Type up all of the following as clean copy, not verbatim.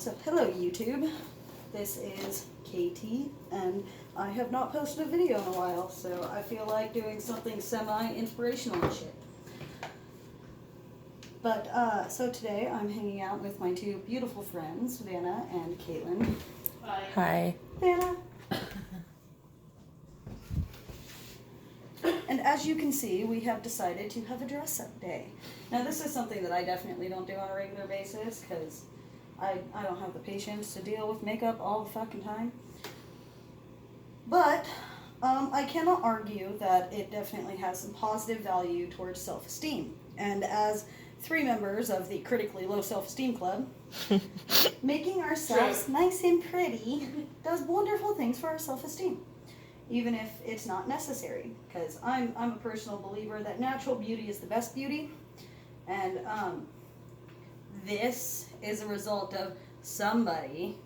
So, hello YouTube. This is Katie, and I have not posted a video in a while, so I feel like doing something semi-inspirational and shit. But, so today I'm hanging out with my two beautiful friends, Vanna and Caitlin. Hi. Hi. Vanna. And as you can see, we have decided to have a dress-up day. Now, this is something that I definitely don't do on a regular basis, because I don't have the patience to deal with makeup all the fucking time. But I cannot argue that it definitely has some positive value towards self-esteem. And as 3 members of the critically low self-esteem club, making ourselves nice and pretty does wonderful things for our self-esteem, even if it's not necessary. Because I'm a personal believer that natural beauty is the best beauty, and this is a result of somebody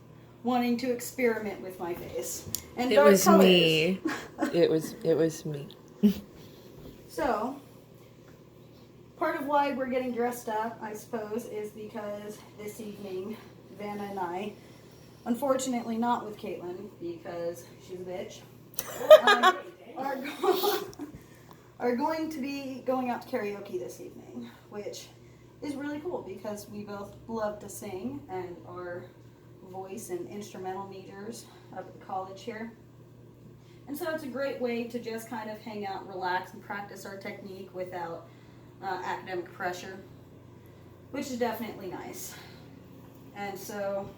wanting to experiment with my face and It dark was colors. me. It was me. So, part of why we're getting dressed up, I suppose, is because this evening, Vanna and I, unfortunately not with Caitlin, because she's a bitch, are going to be going out to karaoke this evening, which is really cool because we both love to sing and are voice and instrumental majors up at the college here. And so it's a great way to just kind of hang out, relax, and practice our technique without academic pressure, which is definitely nice. And so,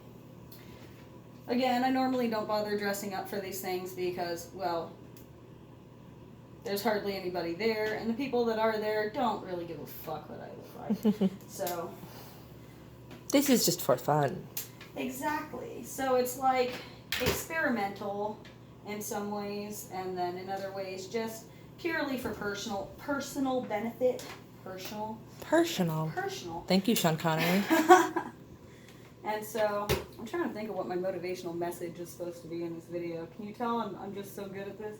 again, I normally don't bother dressing up for these things because, well, there's hardly anybody there, and the people that are there don't really give a fuck what I look like. So, This is just for fun. exactly. So it's like experimental in some ways, and then in other ways just purely for personal benefit. Personal. Thank you, Sean Connery. And so I'm trying to think of what my motivational message is supposed to be in this video. Can you tell I'm just so good at this?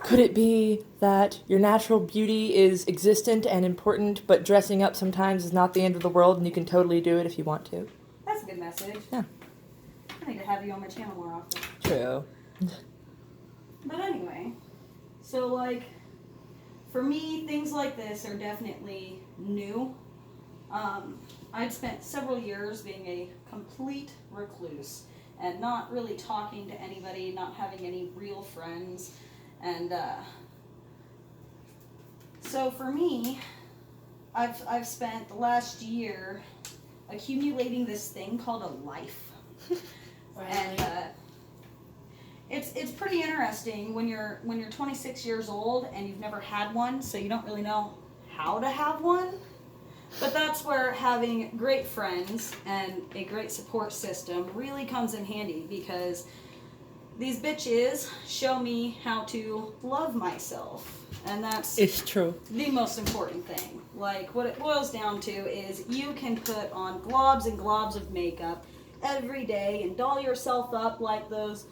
Could it be that your natural beauty is existent and important, but dressing up sometimes is not the end of the world and you can totally do it if you want to? That's a good message. Yeah. I need to have you on my channel more often. True. But anyway, so like, for me, things like this are definitely new. I'd spent several years being a complete recluse and not really talking to anybody, not having any real friends. And so for me, I've spent the last year accumulating this thing called a life. And it's pretty interesting when you're 26 years old and you've never had one, so you don't really know how to have one. But that's where having great friends and a great support system really comes in handy, because these bitches show me how to love myself, and that's It's true. the most important thing. Like, what it boils down to is you can put on globs and globs of makeup every day and doll yourself up like those,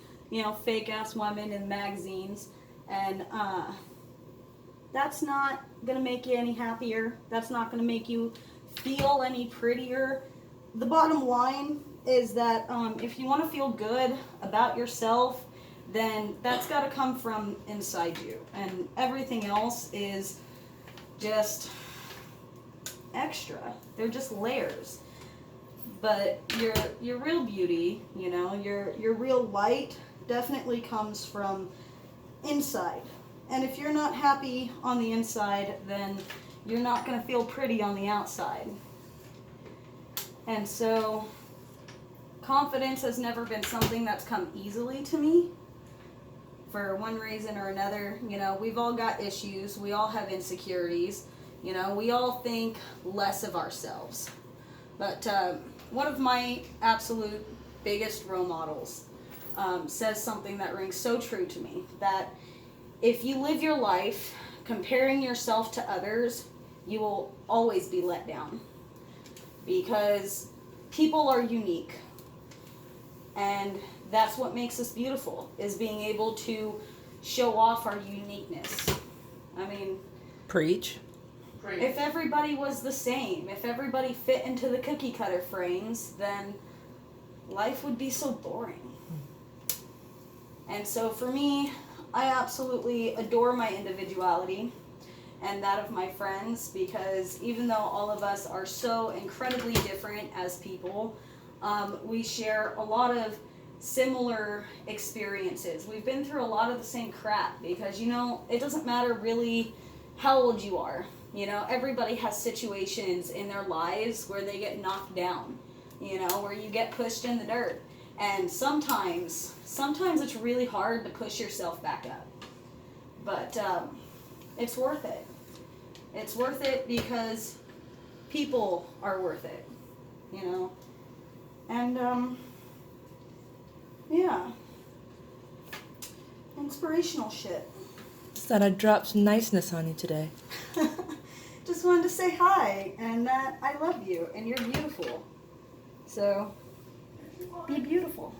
fake ass women in magazines, and that's not gonna make you any happier. That's not gonna make you feel any prettier. The bottom line is that if you want to feel good about yourself, then that's got to come from inside you, and everything else is just extra. They're just layers. But your real beauty, your real light definitely comes from inside. And if you're not happy on the inside, then you're not going to feel pretty on the outside. And so, confidence has never been something that's come easily to me. For one reason or another, we've all got issues. We all have insecurities. We all think less of ourselves. But one of my absolute biggest role models says something that rings so true to me, that if you live your life comparing yourself to others, you will always be let down. Because people are unique. And that's what makes us beautiful, is being able to show off our uniqueness. I mean... Preach. If everybody was the same, if everybody fit into the cookie cutter frames, then life would be so boring. And so for me, I absolutely adore my individuality and that of my friends, because even though all of us are so incredibly different as people, we share a lot of similar experiences. We've been through a lot of the same crap, because it doesn't matter really how old you are. Everybody has situations in their lives where they get knocked down, where you get pushed in the dirt. And sometimes it's really hard to push yourself back up. But it's worth it. It's worth it because people are worth it, And, yeah. Inspirational shit. Just thought I'd drop some niceness on you today. Just wanted to say hi and that I love you and you're beautiful. So, be beautiful.